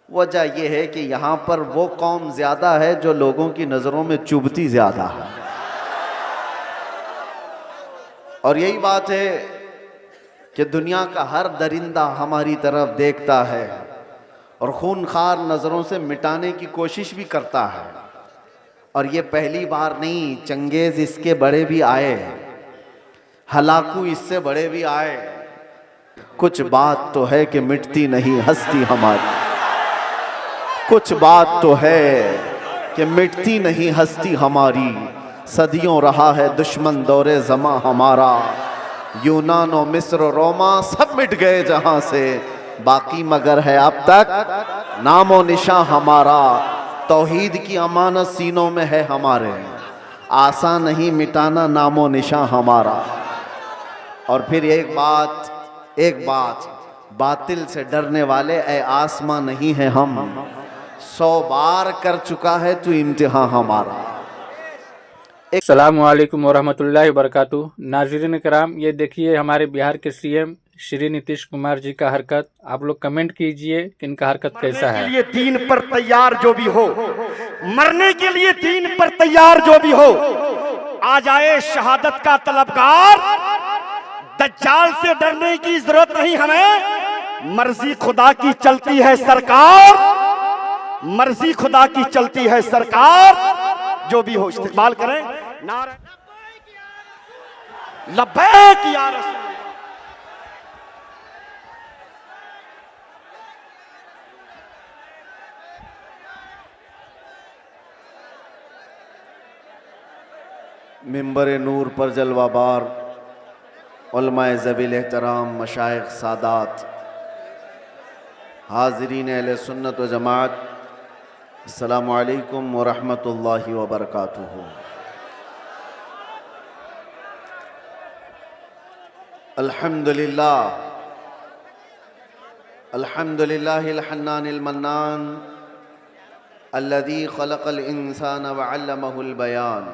वजह यह है कि यहाँ पर वो कौम ज्यादा है जो लोगों की नजरों में चुभती ज्यादा है। और यही बात है कि दुनिया का हर दरिंदा हमारी तरफ देखता है और खूनखार नजरों से मिटाने की कोशिश भी करता है। और ये पहली बार नहीं, चंगेज इसके बड़े भी आए, हलाकू इससे बड़े भी आए। कुछ बात तो है कि मिटती नहीं हस्ती हमारी, कुछ बात तो है कि मिटती नहीं हस्ती हमारी। सदियों रहा है दुश्मन दौरे ज़मा हमारा, यूनान और मिस्र रोमा सब मिट गए जहां से, बाकी मगर है अब तक नामो निशां हमारा। तौहीद की अमानत सीनों में है हमारे, आसान नहीं मिटाना नामो निशां हमारा। और फिर एक बात, बातिल से डरने वाले ए आसमां नहीं है हम, 100 बार कर चुका है तू इम्तिहान हमारा। अस्सलामु अलैकुम वरहमतुल्लाहि वबरकातुहू। नाज़रीन कराम, ये देखिए हमारे बिहार के सीएम श्री नीतीश कुमार जी का हरकत। आप लोग कमेंट कीजिए कि इनका हरकत कैसा है। मरने के लिए दीन पर तैयार जो भी हो, मरने के लिए दीन पर तैयार जो भी हो, आ जाए शहादत का तलबगार। दज्जाल से डरने की जरूरत नहीं हमें, मर्जी खुदा की चलती है सरकार, मर्जी खुदा की चलती है सरकार। जो भी हो इस्तेमाल करें नारा लब्बैक या रसूल। मिंबर नूर पर जलवाबार उलमाए ज़वील एहतराम, मशाइख सादात, हाज़रीन अहले सुन्नत व जमात, अस्सलामु अलैकुम व रहमतुल्लाहि व बरकातुहू। अल्हम्दुलिल्लाह, अल्हम्दुलिल्लाहिल हन्नानिल मन्नान, अल्लज़ी खलक़ल इंसान व अल्लमहुल बयान,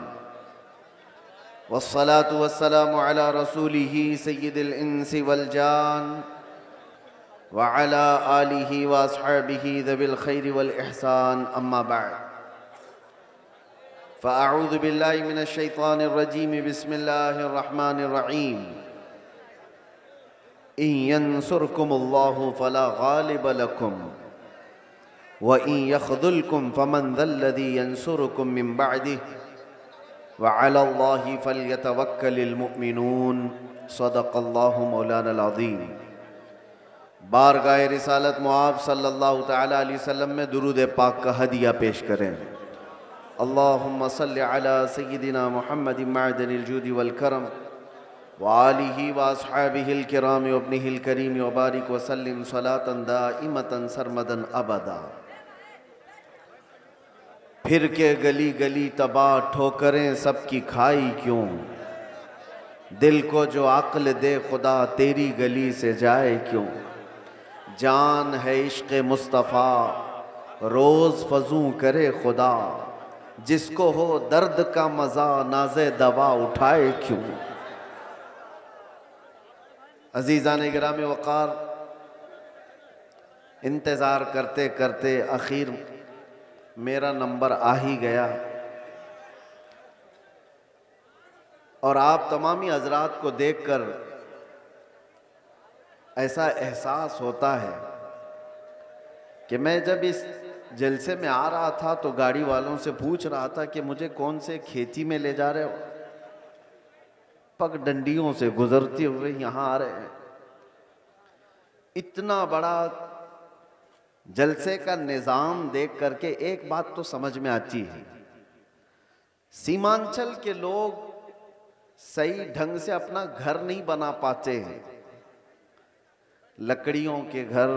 वस्सलातु वस्सलामु अला रसूलिही सय्यिदिल इंसी वल जान व अला आलिही व अस्हाबिही ज़विल खैरि वल इहसान, अम्मा बअद। फ़अऊज़ु बिल्लाहि मिनश शैतानिर रजीम, बिस्मिल्लाहिर रहमानिर रहीम। इन यंसुरकुमुल्लाहु फला गालिब लकुम व इन यख़ज़ुलकुम फमन ज़ल्लज़ी यंसुरुकुम मिन बअदिही व अलल्लाहि फल्यतवक्कलिल मुमिनून। सदक़ल्लाहु मौलानल अज़ीम। बारगाह रिसालत मुआब सल्लल्लाहु तआला अलैहि वसल्लम में दुरूद पाक का हदिया पेश करें। अल्लाहुम्मा सल्लि अला सय्यिदिना मुहम्मदिन मअदनिल जूदि वल करम व आलिही व अस्हाबिहिल किराम व इब्निहिल करीम व बारिक व सल्लिम सलातन दाइमतन सरमदन अबदा। फिर के गली गली तबाह ठोकरें सबकी खाई क्यों, दिल को जो अक्ल दे खुदा तेरी गली से जाए क्यों। जान है इश्क़ मुस्तफ़ा रोज़ फजू करे खुदा, जिसको हो दर्द का मज़ा नाज़े दवा उठाए क्यों। अज़ीज़ान गिराम वक़ार, इंतज़ार करते करते आखिर मेरा नंबर आ ही गया और आप तमामी हज़रात को देखकर ऐसा एहसास होता है कि मैं जब इस जलसे में आ रहा था तो गाड़ी वालों से पूछ रहा था कि मुझे कौन से खेती में ले जा रहे हो। पगडंडियों से गुजरते हुए यहाँ आ रहे हैं। इतना बड़ा जलसे का निज़ाम देख करके एक बात तो समझ में आती है, सीमांचल के लोग सही ढंग से अपना घर नहीं बना पाते हैं। लकड़ियों के घर,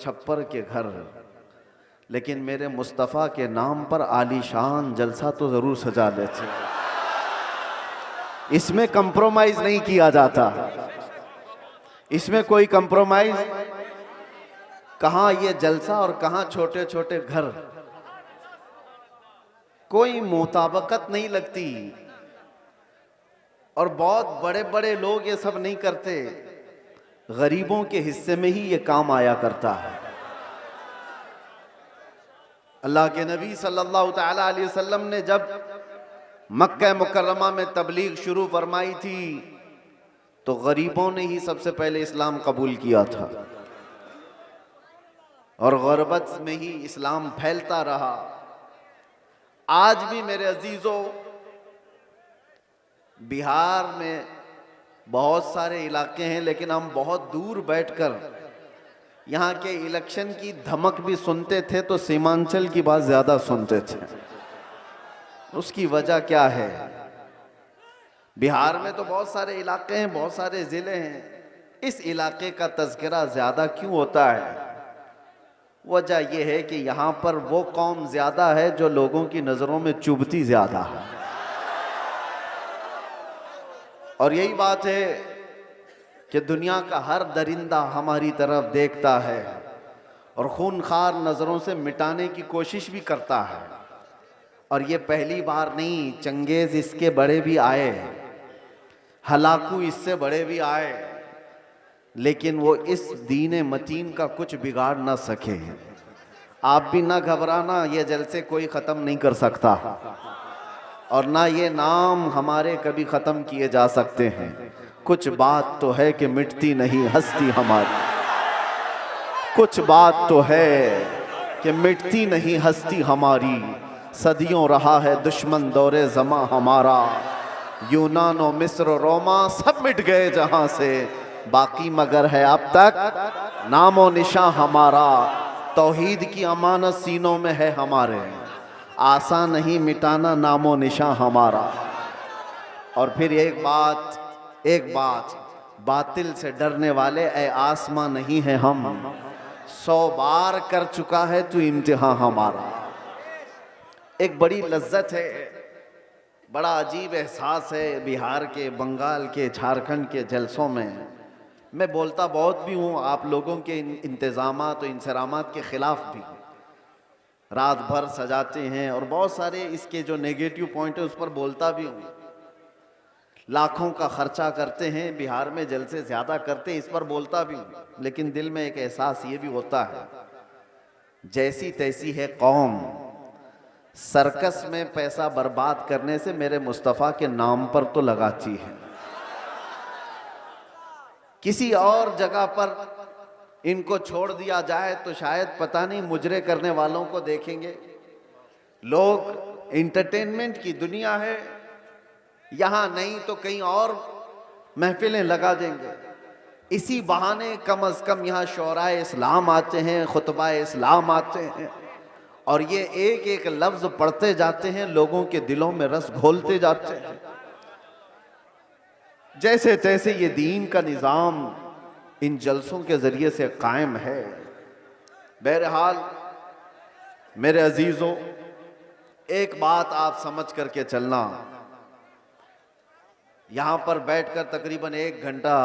छप्पर के घर, लेकिन मेरे मुस्तफ़ा के नाम पर आलीशान जलसा तो जरूर सजा लेते। इसमें कंप्रोमाइज नहीं किया जाता, इसमें कोई कंप्रोमाइज, कहां ये जलसा और कहां छोटे छोटे घर, कोई मुताबकत नहीं लगती। और बहुत बड़े बड़े लोग ये सब नहीं करते, गरीबों के हिस्से में ही ये काम आया करता है। अल्लाह के नबी सल्लल्लाहु ताला अलैहि वसल्लम ने जब मक्का मुकर्रमा में तबलीग शुरू फरमाई थी तो गरीबों ने ही सबसे पहले इस्लाम कबूल किया था और गुरबत में ही इस्लाम फैलता रहा। आज भी मेरे अजीजों, बिहार में बहुत सारे इलाके हैं, लेकिन हम बहुत दूर बैठकर यहाँ के इलेक्शन की धमक भी सुनते थे तो सीमांचल की बात ज्यादा सुनते थे। उसकी वजह क्या है? बिहार में तो बहुत सारे इलाके हैं, बहुत सारे जिले हैं, इस इलाके का तज़किरा ज्यादा क्यों होता है? वजह यह है कि यहाँ पर वो कौम ज्यादा है जो लोगों की नजरों में चुभती ज्यादा है। और यही बात है कि दुनिया का हर दरिंदा हमारी तरफ देखता है और खूनखार नजरों से मिटाने की कोशिश भी करता है। और ये पहली बार नहीं, चंगेज इसके बड़े भी आए, हलाकू इससे बड़े भी आए, लेकिन वो इस दीन मतीन का कुछ बिगाड़ ना सके। आप भी ना घबराना, ये जलसे कोई ख़त्म नहीं कर सकता और ना ये नाम हमारे कभी ख़त्म किए जा सकते हैं। कुछ बात तो है कि मिटती नहीं हस्ती हमारी, कुछ बात तो है कि मिटती नहीं हस्ती हमारी। सदियों रहा है दुश्मन दौरे ज़मा हमारा, यूनान और मिस्र और रोमा सब मिट गए जहां से, बाकी मगर है अब तक नामो निशां हमारा। तौहीद की अमानत सीनों में है हमारे, आसान नहीं मिटाना नामो निशां हमारा। और फिर एक बात, बातिल से डरने वाले ए आसमां नहीं है हम, 100 बार कर चुका है तू इम्तिहान हमारा। एक बड़ी लज्जत है, बड़ा अजीब एहसास है बिहार के, बंगाल के, झारखंड के जलसों में। मैं बोलता बहुत भी हूँ, आप लोगों के इंतज़ामात और इंसरामात के ख़िलाफ़ भी, रात भर सजाते हैं और बहुत सारे इसके जो नेगेटिव पॉइंट है उस पर बोलता भी हूँ। लाखों का खर्चा करते हैं, बिहार में जलसे ज़्यादा करते हैं, इस पर बोलता भी हूँ। लेकिन दिल में एक एहसास ये भी होता है, जैसी तैसी है कौम, सर्कस में पैसा बर्बाद करने से मेरे मुस्तफ़ा के नाम पर तो लगाती है। किसी और जगह पर इनको छोड़ दिया जाए तो शायद पता नहीं मुजरे करने वालों को देखेंगे। लोग एंटरटेनमेंट की दुनिया है, यहाँ नहीं तो कहीं और महफिलें लगा देंगे। इसी बहाने कम अज कम यहाँ शोराए इस्लाम आते हैं, खुतबा इस्लाम आते हैं और ये एक एक लफ्ज पढ़ते जाते हैं, लोगों के दिलों में रस घोलते जाते हैं। जैसे तैसे ये दीन का निज़ाम इन जलसों के ज़रिए से कायम है। बहरहाल मेरे अजीज़ों, एक बात आप समझ करके चलना, यहाँ पर बैठकर तकरीबन 1 घंटा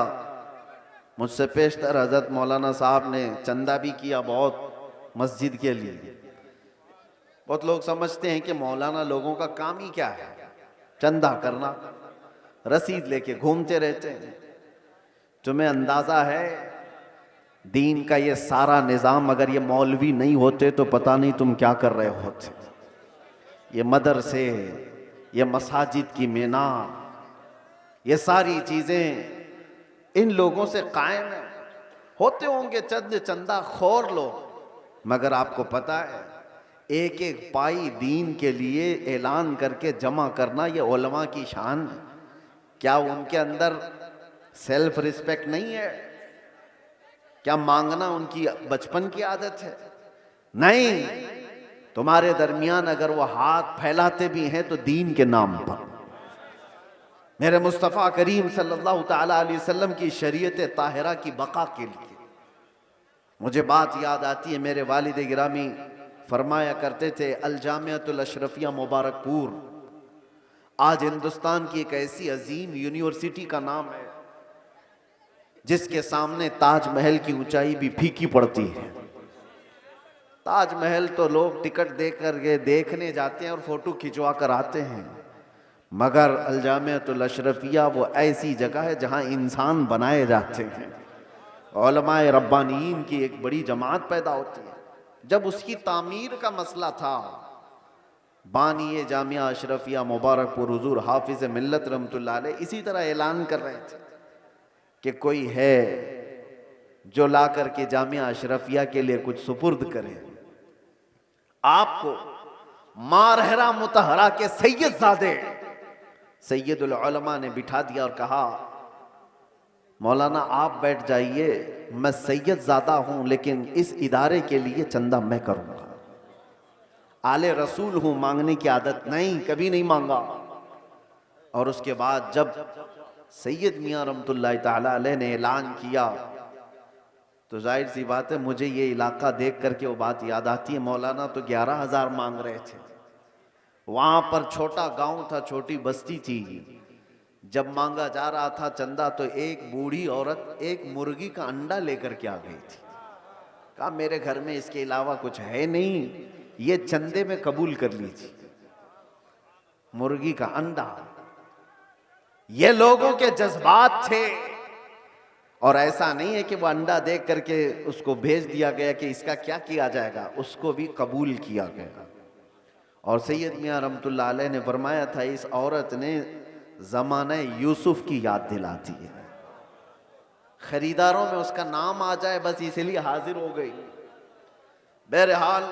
मुझसे पेशतर हज़रत मौलाना साहब ने चंदा भी किया बहुत मस्जिद के लिए। बहुत लोग समझते हैं कि मौलाना लोगों का काम ही क्या है, चंदा करना, रसीद लेके घूमते रहते हैं। तुम्हें अंदाजा है दीन का ये सारा निज़ाम अगर ये मौलवी नहीं होते तो पता नहीं तुम क्या कर रहे होते। ये मदरसे, ये मसाजिद की मीनार, ये सारी चीज़ें इन लोगों से कायम है। होते होंगे चंद चंदा खोर लोग, मगर आपको पता है एक एक पाई दीन के लिए ऐलान करके जमा करना ये उलमा की शान है। क्या उनके अंदर सेल्फ रिस्पेक्ट नहीं है? क्या मांगना उनकी बचपन की आदत है? नहीं, तुम्हारे दरमियान अगर वो हाथ फैलाते भी हैं तो दीन के नाम पर। मेरे मुस्तफ़ा करीम सल्लल्लाहु ताला अलैहि वसल्लम की शरीयत ताहिरा की बका के लिए मुझे बात याद आती है। मेरे वालिद गिरामी फरमाया करते थे, अल जामिअतुल अशरफिया मुबारकपुर आज हिंदुस्तान की एक ऐसी अजीम यूनिवर्सिटी का नाम है जिसके सामने ताजमहल की ऊंचाई भी फीकी पड़ती है। ताजमहल तो लोग टिकट देकर के देखने जाते हैं और फोटो खिंचवा कर आते हैं, मगर अल जामिअतुल अशरफिया वो ऐसी जगह है जहां इंसान बनाए जाते हैं। उलमाए रब्बानीन की एक बड़ी जमात पैदा होती है। जब उसकी तामीर का मसला था, बानी जामिया अशरफिया मुबारकपुर हुजूर हाफिज मिल्लत रहमतुल्लाह अलैह इसी तरह ऐलान कर रहे थे कि कोई है जो ला करके जामिया अशरफिया के लिए कुछ सुपुर्द करे। आपको मारहरा मुतहरा के सैयदजादे सैयदुल उलमा ने बिठा दिया और कहा, मौलाना आप बैठ जाइए, मैं सैयदजादा हूं लेकिन इस इदारे के लिए चंदा मैं करूंगा। आले रसूल हूं, मांगने की आदत नहीं, कभी नहीं मांगा। और उसके बाद जब सैयद मियां रहमतुल्लाह ताला अलैह ने ऐलान किया तो जाहिर सी बात है मुझे ये इलाका देख करके वो बात याद आती है, मौलाना तो 11,000 मांग रहे थे। वहां पर छोटा गांव था, छोटी बस्ती थी। जब मांगा जा रहा था चंदा तो एक बूढ़ी औरत एक मुर्गी का अंडा लेकर के आ गई थी। कहा मेरे घर में इसके अलावा कुछ है नहीं, ये चंदे में कबूल कर लीजिए। मुर्गी का अंडा, ये लोगों के जज्बात थे। और ऐसा नहीं है कि वो अंडा देख करके उसको भेज दिया गया कि इसका क्या किया जाएगा, उसको भी कबूल किया गया। और सैयद मियां रहमतुल्लाह अलैह ने फरमाया था, इस औरत ने ज़माने यूसुफ की याद दिलाती है। खरीदारों में उसका नाम आ जाए बस इसलिए हाजिर हो गई। बहरहाल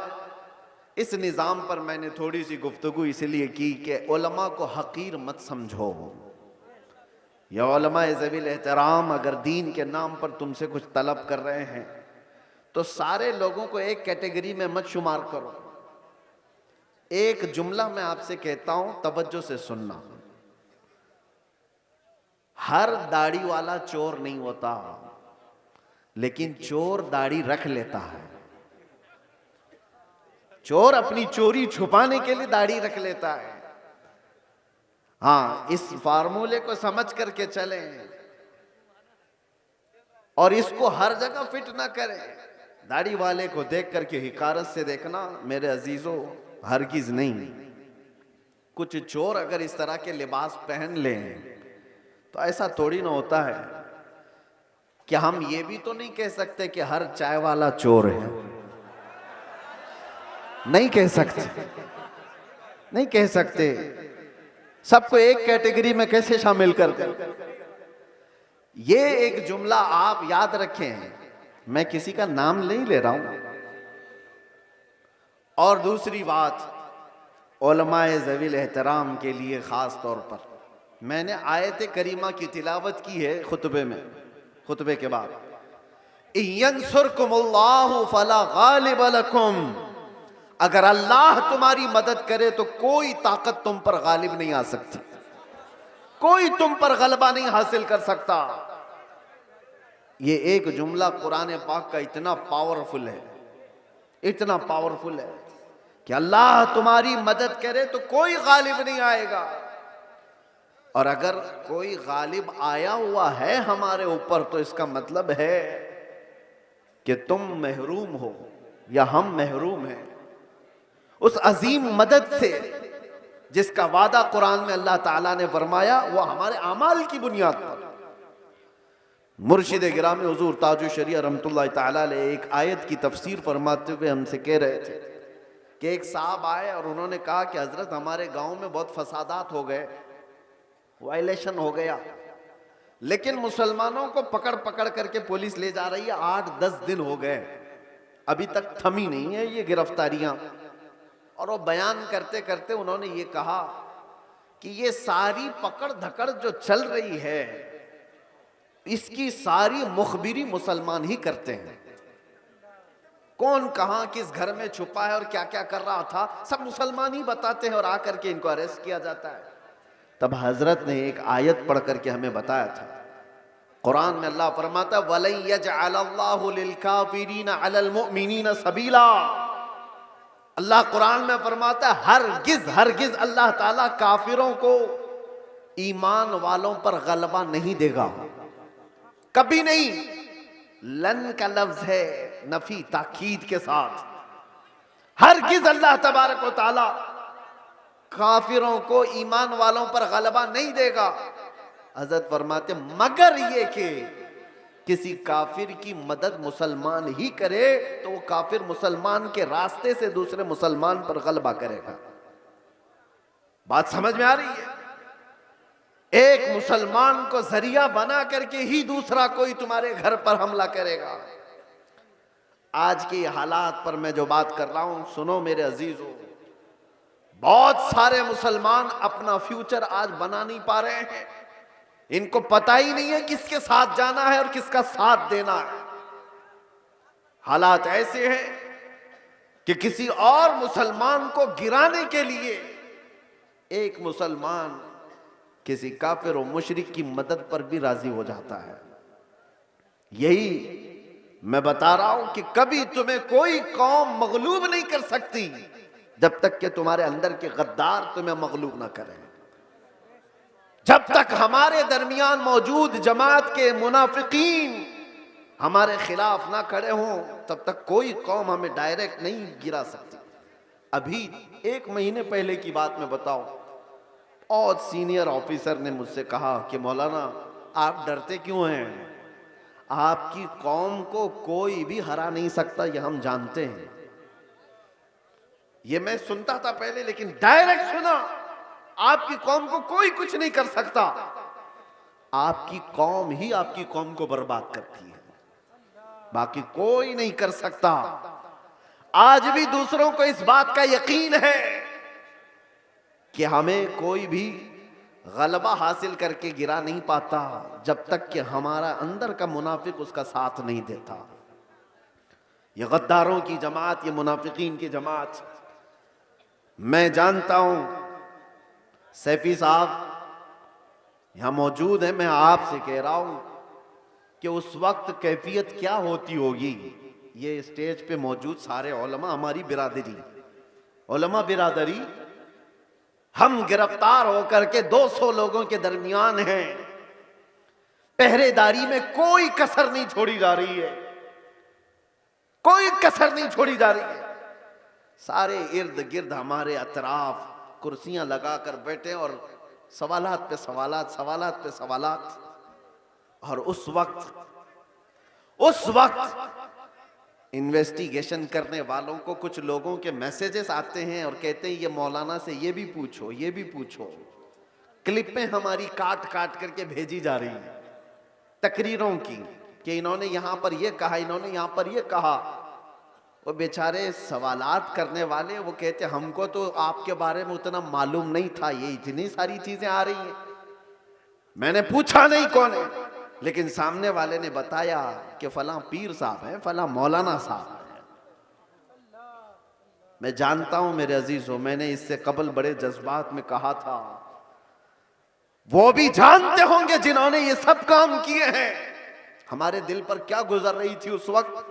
इस निज़ाम पर मैंने थोड़ी सी गुफ्तगू इसलिए की कि उलमा को हकीर मत समझो। या उलमा ज़वील एहतराम अगर दीन के नाम पर तुमसे कुछ तलब कर रहे हैं तो सारे लोगों को एक कैटेगरी में मत शुमार करो। एक जुमला मैं आपसे कहता हूं, तवज्जो से सुनना। हर दाढ़ी वाला चोर नहीं होता, लेकिन चोर दाढ़ी रख लेता है। चोर अपनी चोरी छुपाने के लिए दाढ़ी रख लेता है। हाँ, इस फार्मूले को समझ करके चलें और इसको हर जगह फिट ना करें। दाढ़ी वाले को देख करके हिकारत से देखना मेरे अजीजों, हरगिज नहीं। कुछ चोर अगर इस तरह के लिबास पहन लें तो ऐसा थोड़ी ना होता है कि हम ये भी तो नहीं कह सकते कि हर चाय वाला चोर है। नहीं कह सकते, नहीं कह सकते। सबको एक कैटेगरी में कैसे शामिल कर दें? ये एक जुमला आप याद रखें, मैं किसी का नाम नहीं ले रहा हूं। और दूसरी बात, उलमाए ज़वील एहतराम के लिए खास तौर पर मैंने आयत करीमा की तिलावत की है खुतबे में, खुतबे के बाद, यंसुरकुमुल्लाहु फला गालिब लकुम, अगर अल्लाह तुम्हारी मदद करे तो कोई ताकत तुम पर गालिब नहीं आ सकती, कोई तुम पर गलबा नहीं हासिल कर सकता। ये एक जुमला कुरान पाक का इतना पावरफुल है, इतना पावरफुल है कि अल्लाह तुम्हारी मदद करे तो कोई गालिब नहीं आएगा। और अगर कोई गालिब आया हुआ है हमारे ऊपर तो इसका मतलब है कि तुम महरूम हो या हम महरूम हैं उस अजीम मदद से जिसका वादा कुरान में अल्लाह ताला ने फरमाया, वो हमारे अमाल की बुनियाद पर। मुर्शिद गिरामी हुजूर ताजुश शरिया रहमतुल्लाह ताला अलैह एक आयत की तफसीर फरमाते हुए हमसे कह रहे थे कि एक साहब आए और उन्होंने कहा कि हजरत हमारे गांव में बहुत फसादात हो गए, वायलेशन हो गया, लेकिन मुसलमानों को पकड़ पकड़ करके पुलिस ले जा रही है, 8-10 दिन हो गए, अभी तक थमी नहीं है ये गिरफ्तारियां। और वो बयान करते करते उन्होंने ये कहा कि ये सारी पकड़ धकड़ जो चल रही है इसकी सारी मुखबिरी मुसलमान ही करते हैं। कौन कहां किस घर में छुपा है और क्या क्या कर रहा था सब मुसलमान ही बताते हैं और आकर के इनको अरेस्ट किया जाता है। तब हजरत ने एक आयत पढ़ करके हमें बताया था, कुरान में अल्लाह फरमाता वलन यजअलल्लाहु लिलकाफिरीन अलल मुमिनीन सबीला। अल्लाह कुरान में फरमाता है हरगिज हरगिज अल्लाह ताला काफिरों को ईमान वालों पर गलबा नहीं देगा, कभी नहीं। लन का लफ्ज है नफी ताकीद के साथ, हरगिज अल्लाह तबारक व तआला काफिरों को ईमान वालों पर गलबा नहीं देगा। हजरत फरमाते मगर ये कि किसी काफिर की मदद मुसलमान ही करे तो वो काफिर मुसलमान के रास्ते से दूसरे मुसलमान पर गलबा करेगा। बात समझ में आ रही है? एक मुसलमान को जरिया बना करके ही दूसरा कोई तुम्हारे घर पर हमला करेगा। आज के हालात पर मैं जो बात कर रहा हूं, सुनो मेरे अजीजों, बहुत सारे मुसलमान अपना फ्यूचर आज बना नहीं पा रहे हैं। इनको पता ही नहीं है किसके साथ जाना है और किसका साथ देना है। हालात ऐसे हैं कि किसी और मुसलमान को गिराने के लिए एक मुसलमान किसी काफिर और मुशरिक की मदद पर भी राजी हो जाता है। यही मैं बता रहा हूं कि कभी तुम्हें कोई कौम मगलूब नहीं कर सकती जब तक कि तुम्हारे अंदर के गद्दार तुम्हें मगलूब ना करें। जब तक हमारे दरमियान मौजूद जमात के मुनाफिकीन हमारे खिलाफ ना खड़े हों, तब तक कोई कौम हमें डायरेक्ट नहीं गिरा सकती। अभी 1 महीने पहले की बात मैं बताऊं, और सीनियर ऑफिसर ने मुझसे कहा कि मौलाना आप डरते क्यों हैं? आपकी कौम को कोई भी हरा नहीं सकता, ये हम जानते हैं। ये मैं सुनता था पहले, लेकिन डायरेक्ट सुना, आपकी कौम को कोई कुछ नहीं कर सकता। आपकी कौम ही आपकी कौम को बर्बाद करती है, बाकी कोई नहीं कर सकता। आज भी दूसरों को इस बात का यकीन है कि हमें कोई भी गलबा हासिल करके गिरा नहीं पाता जब तक कि हमारा अंदर का मुनाफिक उसका साथ नहीं देता। ये गद्दारों की जमात, ये मुनाफिकीन की जमात, मैं जानता हूं सैफी साहब यहां मौजूद है, मैं आपसे कह रहा हूं कि उस वक्त कैफियत क्या होती होगी। ये स्टेज पे मौजूद सारे उलमा, हमारी बिरादरी, उलमा बिरादरी, हम गिरफ्तार होकर के 200 लोगों के दरमियान हैं। पहरेदारी में कोई कसर नहीं छोड़ी जा रही है, कोई कसर नहीं छोड़ी जा रही है। सारे इर्द गिर्द हमारे अतराफ कुर्सियां लगाकर बैठे और सवालात पे सवालात, सवालात पे सवालात। और उस वक्त इन्वेस्टिगेशन करने वालों को कुछ लोगों के मैसेजेस आते हैं और कहते हैं ये मौलाना से ये भी पूछो, ये भी पूछो। क्लिपें हमारी काट काट करके भेजी जा रही हैं तकरीरों की कि इन्होंने यहां पर ये कहा, इन्होंने यहां पर ये कहा। वो बेचारे सवालात करने वाले वो कहते हमको तो आपके बारे में उतना मालूम नहीं था, ये इतनी सारी चीजें आ रही हैं। मैंने पूछा नहीं कौन है, लेकिन सामने वाले ने बताया कि फलां पीर साहब हैं, फलां मौलाना साहब हैं। मैं जानता हूं मेरे अजीजों, मैंने इससे कबल बड़े जज्बात में कहा था, वो भी जानते होंगे जिन्होंने ये सब काम किए हैं हमारे दिल पर क्या गुजर रही थी उस वक्त।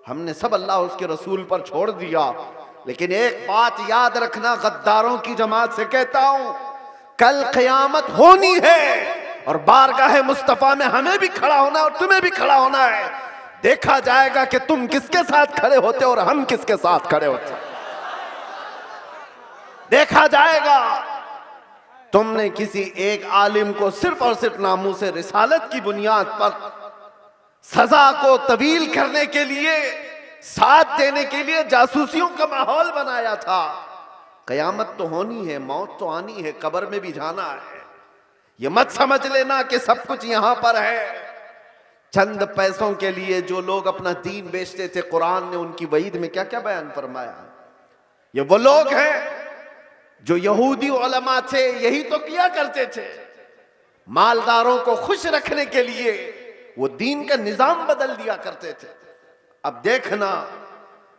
हमने सब अल्लाह उसके रसूल पर छोड़ दिया। लेकिन एक बात याद रखना, गद्दारों की जमात से कहता हूं, कल क़यामत होनी है और बारगाह मुस्तफा में हमें भी खड़ा होना है और तुम्हें भी खड़ा होना है। देखा जाएगा कि तुम किसके साथ खड़े होते और हम किसके साथ खड़े होते। देखा जाएगा तुमने किसी एक आलिम को सिर्फ और सिर्फ नामूस रिसालत की बुनियाद पर सजा को तवील करने के लिए, साथ देने के लिए जासूसियों का माहौल बनाया था। कयामत तो होनी है, मौत तो आनी है, कब्र में भी जाना है। ये मत समझ लेना कि सब कुछ यहां पर है। चंद पैसों के लिए जो लोग अपना दीन बेचते थे, कुरान ने उनकी वईद में क्या क्या बयान फरमाया। ये वो लोग हैं जो यहूदी उलमा थे, यही तो किया करते थे। मालदारों को खुश रखने के लिए वो दीन का निजाम बदल दिया करते थे। अब देखना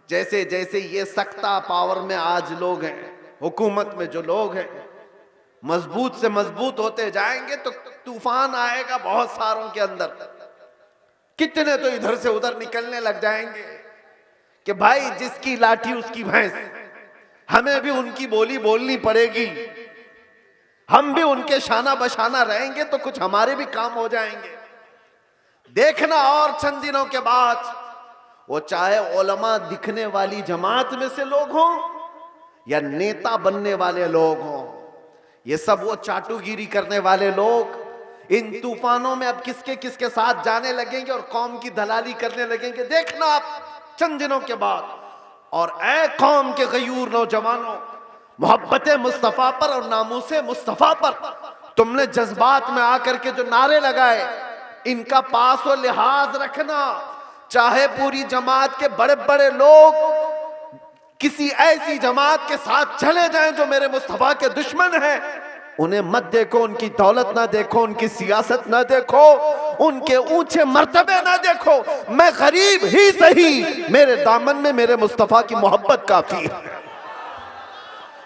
जैसे जैसे ये सख्ता पावर में आज लोग हैं, हुकूमत में जो लोग हैं, मजबूत से मजबूत होते जाएंगे तो तूफान आएगा बहुत सारों के अंदर। कितने तो इधर से उधर निकलने लग जाएंगे कि भाई जिसकी लाठी उसकी भैंस, हमें भी उनकी बोली बोलनी पड़ेगी, हम भी उनके शाना बशाना रहेंगे तो कुछ हमारे भी काम हो जाएंगे। देखना और चंद दिनों के बाद वो चाहे उलमा दिखने वाली जमात में से लोग हों या नेता बनने वाले लोग हों, ये सब वो चाटुगिरी करने वाले लोग, इन तूफानों में अब किसके किसके साथ जाने लगेंगे और कौम की दलाली करने लगेंगे, देखना आप चंद दिनों के बाद। और ऐ कौम के गयूर नौजवानों, मोहब्बत मुस्तफा पर और नामूसे मुस्तफा पर तुमने जज्बात में आकर के जो नारे लगाए, इनका पास व लिहाज रखना। चाहे पूरी जमात के बड़े बड़े लोग किसी ऐसी जमात के साथ चले जाएं जो मेरे मुस्तफा के दुश्मन हैं, उन्हें मत देखो, उनकी दौलत ना देखो, उनकी सियासत ना देखो, उनके ऊंचे मर्तबे ना देखो। मैं गरीब ही सही, मेरे दामन में मेरे मुस्तफा की मोहब्बत काफी है।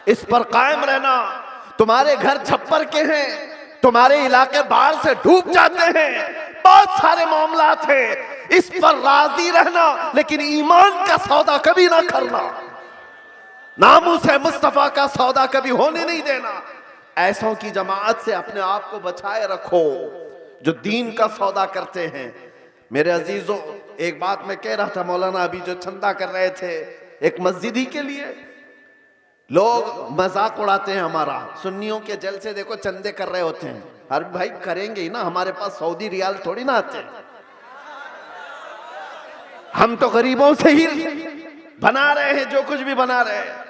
इस पर कायम रहना। तुम्हारे घर छप्पर के हैं, तुम्हारे इलाके बाढ़ से डूब जाते हैं, बहुत सारे मामलात हैं, इस पर राजी रहना, लेकिन ईमान का सौदा कभी ना करना, नामूस है मुस्तफा का सौदा कभी होने नहीं देना। ऐसों की जमात से अपने आप को बचाए रखो जो दीन का सौदा करते हैं। मेरे अजीजों, एक बात मैं कह रहा था, मौलाना अभी जो चंदा कर रहे थे एक मस्जिद ही के लिए, लोग मजाक उड़ाते हैं हमारा। सुन्नियों के जलसे देखो चंदे कर रहे होते हैं, हर भाई करेंगे ही ना, हमारे पास सऊदी रियाल थोड़ी ना आते, हम तो गरीबों से ही बना रहे हैं जो कुछ भी बना रहे हैं।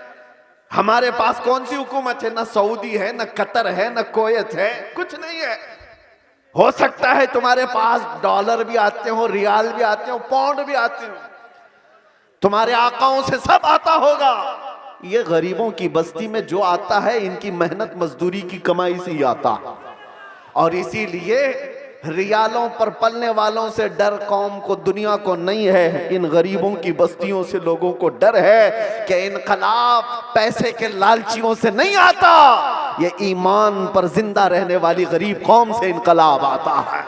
हमारे पास कौन सी हुकूमत है, ना सऊदी है, ना कतर है, ना कुवैत है, कुछ नहीं है। हो सकता है तुम्हारे पास डॉलर भी आते हो, रियाल भी आते हो, पाउंड भी आते हो, तुम्हारे आकाओं से सब आता होगा। ये गरीबों की बस्ती में जो आता है इनकी मेहनत मजदूरी की कमाई से ही आता, और इसीलिए रियालों पर पलने वालों से डर कौम को, दुनिया को नहीं है, इन गरीबों की बस्तियों से लोगों को डर है कि इनकलाब पैसे के लालचियों से नहीं आता, ये ईमान पर जिंदा रहने वाली गरीब कौम से इनकलाब आता है।